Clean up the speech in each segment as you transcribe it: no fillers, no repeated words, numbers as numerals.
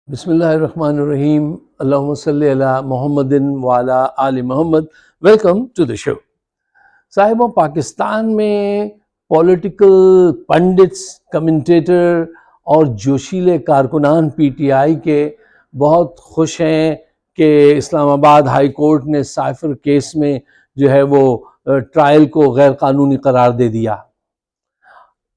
بسم اللہ الرحمن الرحیم، اللہم صلی علی محمد وعلی آل محمد۔ ویلکم ٹو دا شو۔ صاحبوں، پاکستان میں پولیٹیکل پنڈتس، کمنٹیٹر اور جوشیلے کارکنان پی ٹی آئی کے بہت خوش ہیں کہ اسلام آباد ہائی کورٹ نے سائفر کیس میں جو ہے وہ ٹرائل کو غیر قانونی قرار دے دیا۔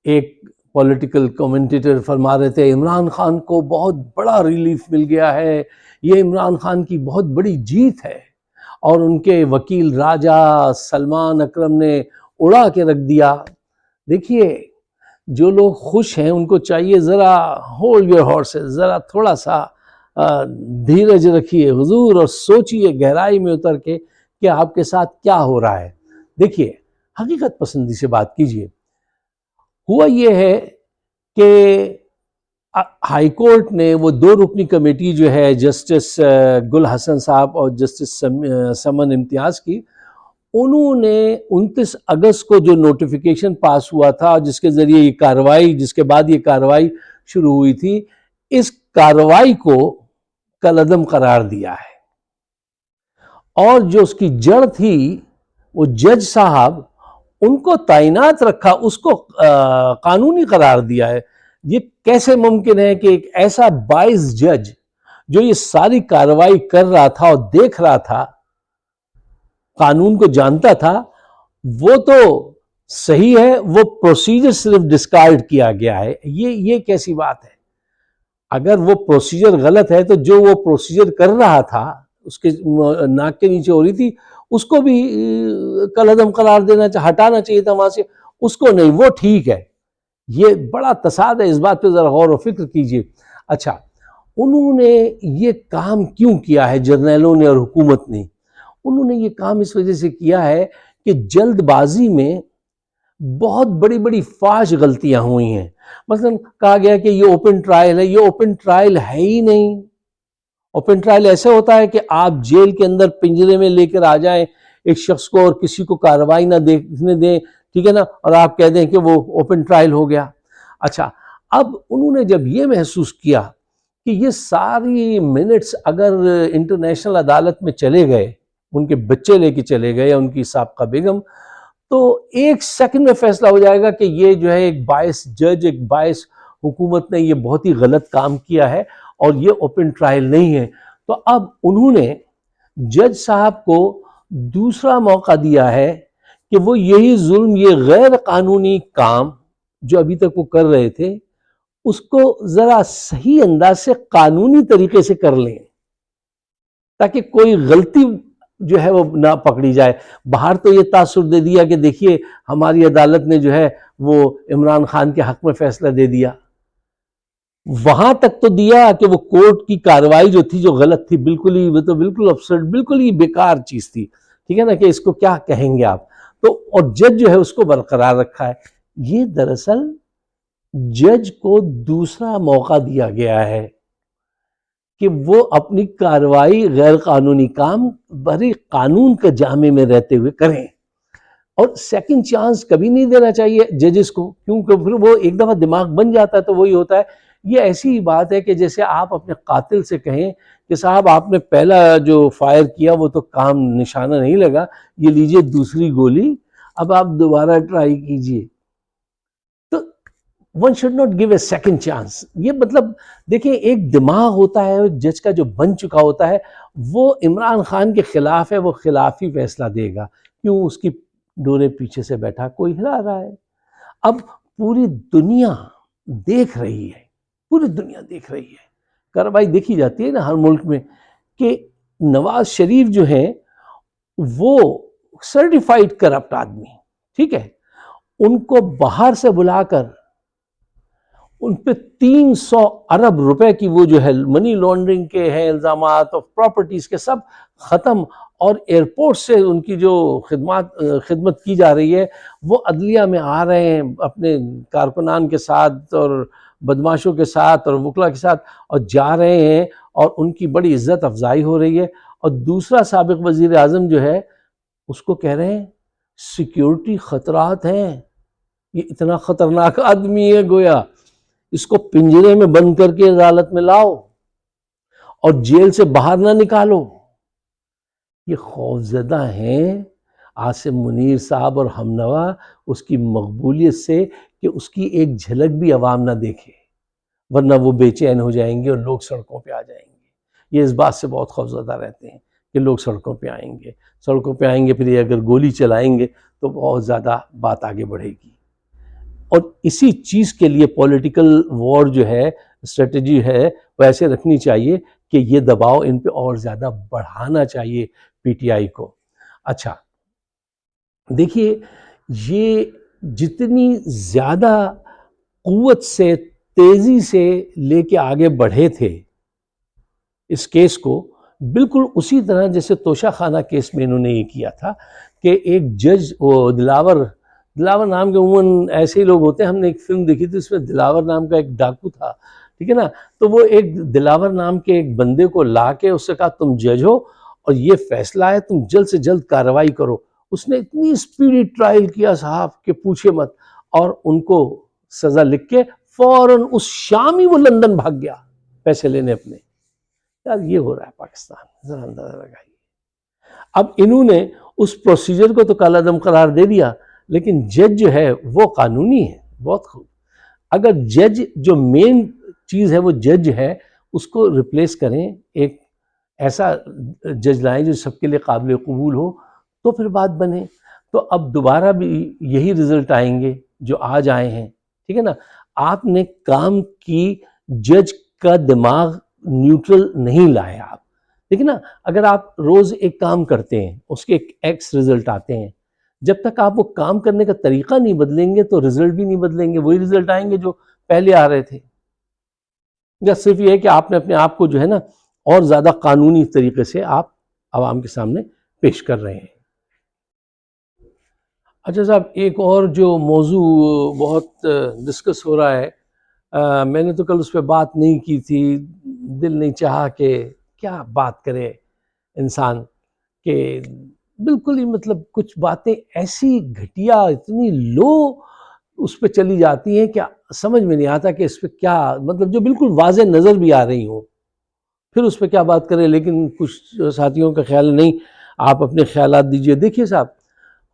ایک پولیٹیکل کمنٹیٹر فرما رہے تھے عمران خان کو بہت بڑا ریلیف مل گیا ہے، یہ عمران خان کی بہت بڑی جیت ہے، اور ان کے وکیل راجہ سلمان اکرم نے اڑا کے رکھ دیا۔ دیکھیے، جو لوگ خوش ہیں ان کو چاہیے ذرا ہولڈ یور ہارسز، ذرا تھوڑا سا دھیرج رکھیے حضور، اور سوچئے گہرائی میں اتر کے کہ آپ کے ساتھ کیا ہو رہا ہے۔ دیکھیے، حقیقت پسندی سے بات کیجئے۔ ہوا یہ ہے کہ ہائی کورٹ نے وہ 2 رکنی کمیٹی جو ہے جسٹس گل حسن صاحب اور جسٹس سمن امتیاز کی، انہوں نے 29 اگست کو جو نوٹیفیکیشن پاس ہوا تھا جس کے ذریعے یہ کارروائی، جس کے بعد یہ کارروائی شروع ہوئی تھی، اس کارروائی کو کالعدم قرار دیا ہے، اور جو اس کی جڑ تھی وہ جج صاحب ان کو تعینات رکھا، اس کو قانونی قرار دیا ہے۔ یہ کیسے ممکن ہے کہ ایک ایسا باعث جج جو یہ ساری کارروائی کر رہا تھا اور دیکھ رہا تھا، قانون کو جانتا تھا، وہ تو صحیح ہے، وہ پروسیجر صرف ڈسکارڈ کیا گیا ہے؟ یہ کیسی بات ہے؟ اگر وہ پروسیجر غلط ہے تو جو وہ پروسیجر کر رہا تھا، اس کے ناک کے نیچے ہو رہی تھی، اس کو بھی کالعدم قرار دینا، ہٹانا چاہیے تھا وہاں سے، اس کو نہیں، وہ ٹھیک ہے۔ یہ بڑا تصاد ہے، اس بات پہ ذرا غور و فکر کیجئے۔ اچھا، انہوں نے یہ کام کیوں کیا ہے جرنیلوں نے اور حکومت نے؟ انہوں نے یہ کام اس وجہ سے کیا ہے کہ جلد بازی میں بہت بڑی بڑی فاش غلطیاں ہوئی ہیں۔ مثلا کہا گیا کہ یہ اوپن ٹرائل ہے، یہ اوپن ٹرائل ہے ہی نہیں۔ اوپن ٹرائل ایسے ہوتا ہے کہ آپ جیل کے اندر پنجرے میں لے کر آ جائیں ایک شخص کو اور کسی کو کارروائی نہ دیکھنے دیں، ٹھیک ہے نا، اور آپ کہہ دیں کہ وہ اوپن ٹرائل ہو گیا۔ اچھا، اب انہوں نے جب یہ محسوس کیا کہ یہ ساری منٹس اگر انٹرنیشنل عدالت میں چلے گئے، ان کے بچے لے کے چلے گئے یا ان کی سابقہ بیگم، تو 1 سیکنڈ میں فیصلہ ہو جائے گا کہ یہ جو ہے ایک باعث جج، ایک باعث حکومت نے یہ بہت ہی غلط کام کیا ہے اور یہ اوپن ٹرائل نہیں ہے۔ تو اب انہوں نے جج صاحب کو دوسرا موقع دیا ہے کہ وہ یہی ظلم، یہ غیر قانونی کام جو ابھی تک وہ کر رہے تھے، اس کو ذرا صحیح انداز سے قانونی طریقے سے کر لیں، تاکہ کوئی غلطی جو ہے وہ نہ پکڑی جائے۔ باہر تو یہ تاثر دے دیا کہ دیکھیے ہماری عدالت نے جو ہے وہ عمران خان کے حق میں فیصلہ دے دیا، وہاں تک تو دیا کہ وہ کورٹ کی کارروائی جو تھی، جو غلط تھی، بالکل ہی، وہ تو بالکل ابسرڈ، بالکل ہی بیکار چیز تھی، ٹھیک ہے نا، کہ اس کو کیا کہیں گے آپ، تو اور جج جو ہے اس کو برقرار رکھا ہے۔ یہ دراصل جج کو دوسرا موقع دیا گیا ہے کہ وہ اپنی کارروائی غیر قانونی کام بھری قانون کے جامع میں رہتے ہوئے کریں، اور سیکنڈ چانس کبھی نہیں دینا چاہیے ججز کو، کیونکہ پھر وہ ایک دفعہ دماغ بن جاتا ہے تو وہی ہوتا ہے۔ یہ ایسی بات ہے کہ جیسے آپ اپنے قاتل سے کہیں کہ صاحب آپ نے پہلا جو فائر کیا وہ تو کام نشانہ نہیں لگا، یہ لیجئے دوسری گولی، اب آپ دوبارہ ٹرائی کیجئے۔ تو one should not give a second chance. یہ مطلب دیکھیں، ایک دماغ ہوتا ہے جج کا جو بن چکا ہوتا ہے، وہ عمران خان کے خلاف ہے، وہ خلافی فیصلہ دے گا، کیوں؟ اس کی ڈورے پیچھے سے بیٹھا کوئی ہلا رہا ہے۔ اب پوری دنیا دیکھ رہی ہے، پوری دنیا دیکھ رہی ہے، کارروائی دیکھی جاتی ہے نا ہر ملک میں، کہ نواز شریف جو ہیں وہ سرٹیفائیڈ کرپٹ آدمی، ٹھیک ہے، ان کو باہر سے بلا کر ان پہ 300 ارب روپے کی وہ جو ہے منی لانڈرنگ کے ہیں الزامات اور پراپرٹیز کے سب ختم، اور ایئرپورٹ سے ان کی جو خدمت کی جا رہی ہے، وہ عدلیہ میں آ رہے ہیں اپنے کارکنان کے ساتھ اور بدماشوں کے ساتھ اور وکلا کے ساتھ، اور جا رہے ہیں، اور ان کی بڑی عزت افزائی ہو رہی ہے۔ اور دوسرا سابق وزیر اعظم جو ہے اس کو کہہ رہے ہیں سیکیورٹی خطرات ہیں، یہ اتنا خطرناک آدمی ہے، گویا اس کو پنجرے میں بند کر کے عدالت میں لاؤ۔ اور جیل سے باہر نہ نکالو. یہ خوفزدہ ہیں عاصم منیر صاحب اور ہمنوا اس کی مقبولیت سے کہ اس کی ایک جھلک بھی عوام نہ دیکھے، ورنہ وہ بے چین ہو جائیں گے اور لوگ سڑکوں پہ آ جائیں گے. یہ اس بات سے بہت خوفزدہ رہتے ہیں کہ لوگ سڑکوں پہ آئیں گے پھر یہ اگر گولی چلائیں گے تو بہت زیادہ بات آگے بڑھے گی. اور اسی چیز کے لیے پولیٹیکل وار جو ہے، اسٹریٹجی ہے، وہ ایسے رکھنی چاہیے کہ یہ دباؤ ان پہ اور زیادہ بڑھانا چاہیے پی ٹی آئی کو. اچھا دیکھیے، یہ جتنی زیادہ قوت سے، تیزی سے لے کے آگے بڑھے تھے اس کیس کو، بالکل اسی طرح جیسے توشہ خانہ کیس میں انہوں نے یہ کیا تھا کہ ایک جج، وہ دلاور نام کے عموماً ایسے ہی لوگ ہوتے ہیں. ہم نے ایک فلم دیکھی تھی، اس میں دلاور نام کا ایک ڈاکو تھا، ٹھیک ہے نا. تو وہ ایک دلاور نام کے ایک بندے کو لا کے اس سے کہا تم جج ہو اور یہ فیصلہ ہے، تم جلد سے جلد کارروائی کرو. اس نے اتنی اسپیڈی ٹرائل کیا صاحب کہ پوچھے مت، اور ان کو سزا لکھ کے فوراً اس شام ہی وہ لندن بھاگ گیا پیسے لینے اپنے. یار یہ ہو رہا ہے پاکستان، ذرا اندازہ لگائیے. اب انہوں نے اس پروسیجر کو تو کالعدم قرار دے دیا، لیکن جج جو ہے وہ قانونی ہے. بہت خوب. اگر جج جو مین چیز ہے وہ جج ہے، اس کو ریپلیس کریں، ایک ایسا جج لائیں جو سب کے لیے قابل قبول ہو، تو پھر بات بنے. تو اب دوبارہ بھی یہی رزلٹ آئیں گے جو آج آئے ہیں، ٹھیک ہے نا. آپ نے کام کی، جج کا دماغ نیوٹرل نہیں لایا آپ، ٹھیک ہے نا. اگر آپ روز ایک کام کرتے ہیں، اس کے ایک ایکس رزلٹ آتے ہیں، جب تک آپ وہ کام کرنے کا طریقہ نہیں بدلیں گے تو رزلٹ بھی نہیں بدلیں گے، وہی رزلٹ آئیں گے جو پہلے آ رہے تھے. یا صرف یہ ہے کہ آپ نے اپنے آپ کو جو ہے نا اور زیادہ قانونی طریقے سے آپ عوام کے سامنے پیش کر رہے ہیں. اچھا صاحب، ایک اور جو موضوع بہت ڈسکس ہو رہا ہے، میں نے تو کل اس پہ بات نہیں کی تھی، دل نہیں چاہا کہ کیا بات کرے انسان، کہ بالکل ہی مطلب کچھ باتیں ایسی گھٹیا، اتنی لو اس پہ چلی جاتی ہیں کہ سمجھ میں نہیں آتا کہ اس پہ کیا، مطلب جو بالکل واضح نظر بھی آ رہی ہوں، پھر اس پہ کیا بات کریں. لیکن کچھ ساتھیوں کا خیال نہیں، آپ اپنے خیالات دیجئے. دیکھیے صاحب،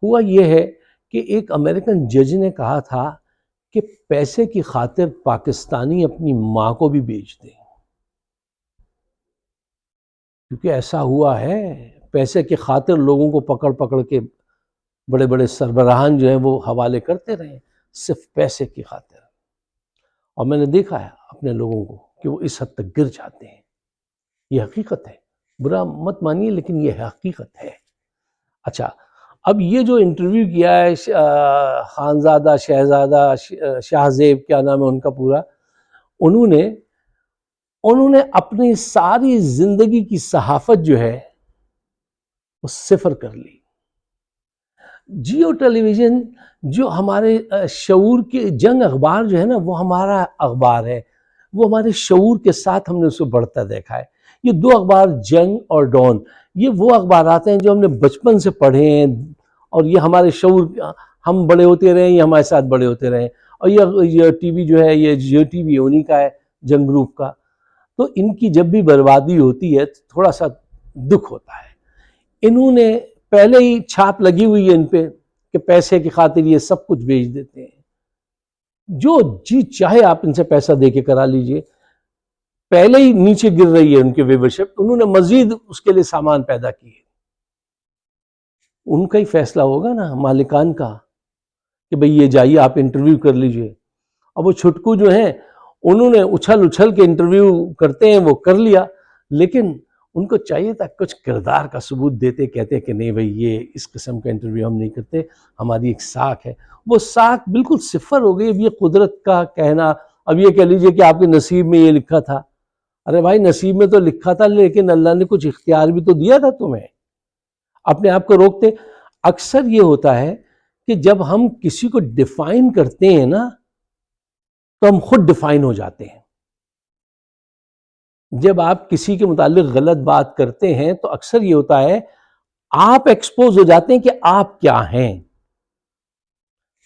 ہوا یہ ہے کہ ایک امریکن جج نے کہا تھا کہ پیسے کی خاطر پاکستانی اپنی ماں کو بھی بیچ دیں، کیونکہ ایسا ہوا ہے. پیسے کی خاطر لوگوں کو پکڑ پکڑ کے بڑے بڑے سربراہان جو ہیں وہ حوالے کرتے رہے، صرف پیسے کی خاطر. اور میں نے دیکھا ہے اپنے لوگوں کو کہ وہ اس حد تک گر جاتے ہیں. یہ حقیقت ہے، برا مت مانیے لیکن یہ حقیقت ہے. اچھا، اب یہ جو انٹرویو کیا ہے خانزادہ شہزادہ شاہ زیب، کیا نام ہے ان کا پورا، انہوں نے اپنی ساری زندگی کی صحافت جو ہے وہ صفر کر لی. جیو ٹیلی ویژن جو ہمارے شعور کے، جنگ اخبار جو ہے نا وہ ہمارا اخبار ہے، وہ ہمارے شعور کے ساتھ ہم نے اسے بڑھتا دیکھا ہے. یہ دو اخبار، جنگ اور ڈان، یہ وہ اخبارات ہیں جو ہم نے بچپن سے پڑھے ہیں، اور یہ ہمارے شعور، ہم بڑے ہوتے رہے، یہ ہمارے ساتھ بڑے ہوتے رہے. اور یہ ٹی وی جو ہے، یہ جیو ٹی وی انہی کا ہے، جنگ گروپ کا. تو ان کی جب بھی بربادی ہوتی ہے تو تھوڑا سا دکھ ہوتا ہے. انہوں نے پہلے ہی چھاپ لگی ہوئی ہے ان پہ کہ پیسے کی خاطر یہ سب کچھ بیچ دیتے ہیں، جو جی چاہے آپ ان سے پیسہ دے کے کرا لیجئے. پہلے ہی نیچے گر رہی ہے ان کے ویورشپ، انہوں نے مزید اس کے لیے سامان پیدا کیے. ان کا ہی فیصلہ ہوگا نا، مالکان کا، کہ بھئی یہ جائیے آپ انٹرویو کر لیجئے. اب وہ چھٹکو جو ہیں انہوں نے اچھل کے انٹرویو کرتے ہیں، وہ کر لیا، لیکن ان کو چاہیے تھا کچھ کردار کا ثبوت دیتے، کہتے کہ نہیں بھئی یہ اس قسم کا انٹرویو ہم نہیں کرتے، ہماری ایک ساکھ ہے. وہ ساکھ بالکل صفر ہو گئی. اب یہ قدرت کا کہنا، اب یہ کہہ لیجئے کہ آپ کے نصیب میں یہ لکھا تھا. ارے بھائی نصیب میں تو لکھا تھا، لیکن اللہ نے کچھ اختیار بھی تو دیا تھا تمہیں، اپنے آپ کو روکتے. اکثر یہ ہوتا ہے کہ جب ہم کسی کو ڈیفائن کرتے ہیں نا تو ہم خود ڈیفائن ہو جاتے ہیں. جب آپ کسی کے متعلق غلط بات کرتے ہیں تو اکثر یہ ہوتا ہے آپ ایکسپوز ہو جاتے ہیں کہ آپ کیا ہیں.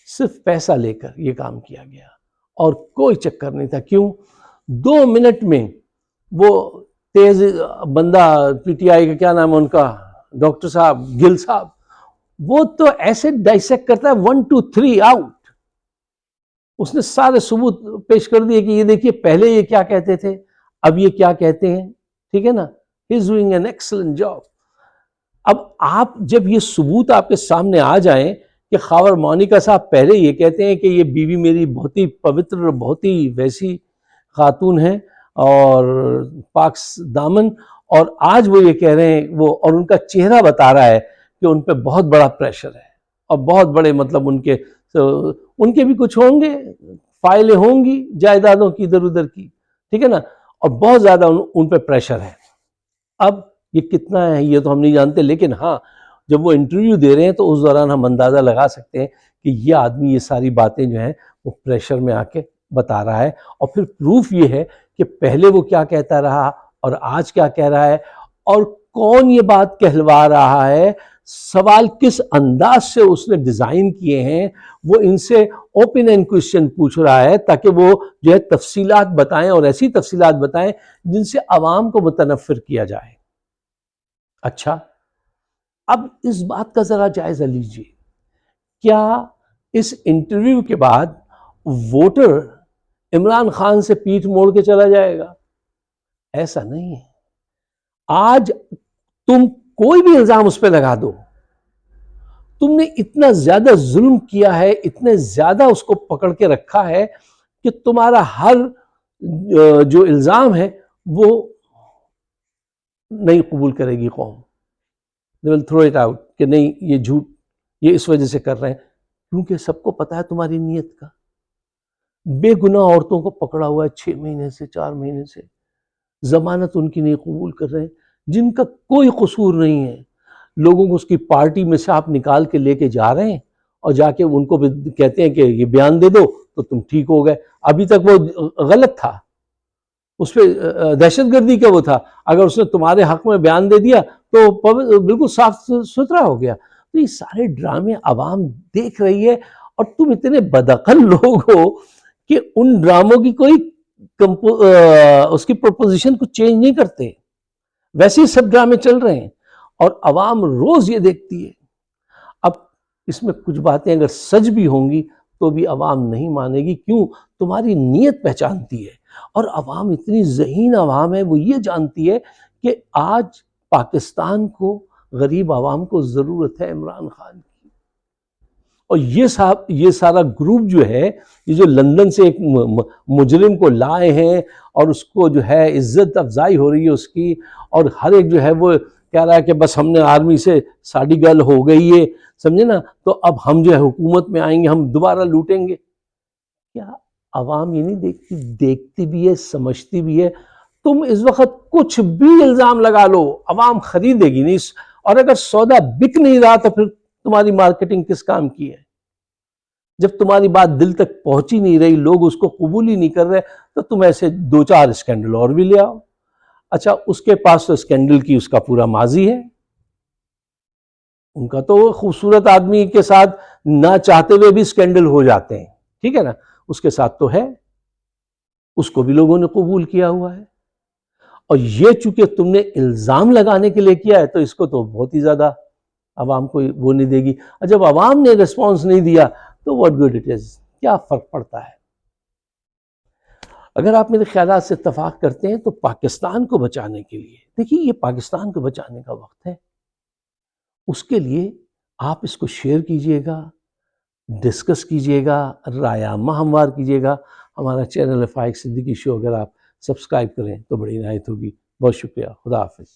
صرف پیسہ لے کر یہ کام کیا گیا اور کوئی چکر نہیں تھا. کیوں؟ 2 منٹ میں وہ تیز بندہ پی ٹی آئی کا کیا نام ہے ان کا، ڈاکٹر صاحب گل صاحب، وہ تو ایسے ڈائسیکٹ کرتا ہے 1 2 3 آؤٹ. اس نے سارے ثبوت پیش کر دیے کہ یہ دیکھیے پہلے یہ کیا کہتے تھے، اب یہ کیا کہتے ہیں. ٹھیک ہے نا، he is doing an excellent job. اب آپ جب یہ ثبوت آپ کے سامنے آ جائیں کہ خاور مونیکا صاحب پہلے یہ کہتے ہیں کہ یہ بیوی میری بہت ہی پوتر، بہت ہی ویسی خاتون ہے اور پاک دامن، اور آج وہ یہ کہہ رہے ہیں وہ، اور ان کا چہرہ بتا رہا ہے کہ ان پہ بہت بڑا پریشر ہے اور بہت بڑے مطلب ان کے بھی کچھ ہوں گے، فائلیں ہوں گی جائیدادوں کی ادھر ادھر کی. ٹھیک ہے نا، اور بہت زیادہ ان پہ پریشر ہے. اب یہ کتنا ہے یہ تو ہم نہیں جانتے، لیکن ہاں جب وہ انٹرویو دے رہے ہیں تو اس دوران ہم اندازہ لگا سکتے ہیں کہ یہ آدمی یہ ساری باتیں جو ہیں وہ پریشر میں آ کے بتا رہا ہے. اور پھر پروف یہ ہے کہ پہلے وہ کیا کہتا رہا اور آج کیا کہہ رہا ہے، اور کون یہ بات کہلوا رہا ہے، سوال کس انداز سے اس نے ڈیزائن کیے ہیں. وہ ان سے اوپن اینڈ کوشچن پوچھ رہا ہے تاکہ وہ جو ہے تفصیلات بتائیں، اور ایسی تفصیلات بتائیں جن سے عوام کو متنفر کیا جائے. اچھا، اب اس بات کا ذرا جائزہ لیجئے، کیا اس انٹرویو کے بعد ووٹر عمران خان سے پیٹھ موڑ کے چلا جائے گا؟ ایسا نہیں ہے. آج تم کوئی بھی الزام اس پہ لگا دو، تم نے اتنا زیادہ ظلم کیا ہے، اتنے زیادہ اس کو پکڑ کے رکھا ہے کہ تمہارا ہر جو الزام ہے وہ نہیں قبول کرے گی قوم. they will throw it out کہ نہیں یہ جھوٹ، یہ اس وجہ سے کر رہے ہیں کیونکہ سب کو پتا ہے تمہاری نیت کا. بے گناہ عورتوں کو پکڑا ہوا ہے 6 مہینے سے 4 مہینے سے، ضمانت ان کی نہیں قبول کر رہے ہیں، جن کا کوئی قصور نہیں ہے. لوگوں کو اس کی پارٹی میں سے آپ نکال کے لے کے جا رہے ہیں اور جا کے ان کو کہتے ہیں کہ یہ بیان دے دو تو تم ٹھیک ہو گئے. ابھی تک وہ غلط تھا، اس پہ دہشت گردی کا وہ تھا، اگر اس نے تمہارے حق میں بیان دے دیا تو بالکل صاف ستھرا ہو گیا. تو یہ سارے ڈرامے عوام دیکھ رہی ہے اور تم اتنے بدعقل لوگ ہو کہ ان ڈراموں کی کوئی اس کی پروپوزیشن کو چینج نہیں کرتے. ویسے ہی سب ڈرامے چل رہے ہیں اور عوام روز یہ دیکھتی ہے. اب اس میں کچھ باتیں اگر سچ بھی ہوں گی تو بھی عوام نہیں مانے گی. کیوں؟ تمہاری نیت پہچانتی ہے. اور عوام اتنی ذہین عوام ہے، وہ یہ جانتی ہے کہ آج پاکستان کو، غریب عوام کو ضرورت ہے عمران خان کی. اور یہ سارا گروپ جو ہے، یہ جو لندن سے ایک مجرم کو لائے ہیں اور اس کو جو ہے عزت افزائی ہو رہی ہے اس کی، اور ہر ایک جو ہے وہ کہہ رہا ہے کہ بس ہم نے آرمی سے ساڑی گل ہو گئی ہے، سمجھے نا، تو اب ہم جو ہے حکومت میں آئیں گے، ہم دوبارہ لوٹیں گے. کیا عوام یہ نہیں دیکھتی؟ دیکھتی بھی ہے، سمجھتی بھی ہے. تم اس وقت کچھ بھی الزام لگا لو، عوام خریدے گی نہیں. اور اگر سودا بک نہیں رہا تو پھر تمہاری مارکیٹنگ کس کام کی ہے؟ جب تمہاری بات دل تک پہنچ ہی نہیں رہی، لوگ اس کو قبول ہی نہیں کر رہے، تو تم ایسے 2-4 اسکینڈل اور بھی لے آؤ. اچھا، اس کے پاس تو اسکینڈل کی اس کا پورا ماضی ہے. ان کا تو خوبصورت آدمی کے ساتھ نہ چاہتے ہوئے بھی اسکینڈل ہو جاتے ہیں. ٹھیک ہے نا، اس کے ساتھ تو ہے، اس کو بھی لوگوں نے قبول کیا ہوا ہے. اور یہ چونکہ تم نے الزام لگانے کے لیے کیا ہے تو اس کو تو بہت ہی زیادہ عوام کو وہ نہیں دے گی. اور جب عوام نے ریسپانس نہیں دیا تو واٹ گڈ اٹ از، کیا فرق پڑتا ہے؟ اگر آپ میرے خیالات سے اتفاق کرتے ہیں تو پاکستان کو بچانے کے لیے، دیکھیے یہ پاکستان کو بچانے کا وقت ہے. اس کے لیے آپ اس کو شیئر کیجئے گا، ڈسکس کیجئے گا، رائے عامہ ہموار کیجئے گا. ہمارا چینل ہے فائق صدیقی شو، اگر آپ سبسکرائب کریں تو بڑی عنایت ہوگی. بہت شکریہ. خدا حافظ.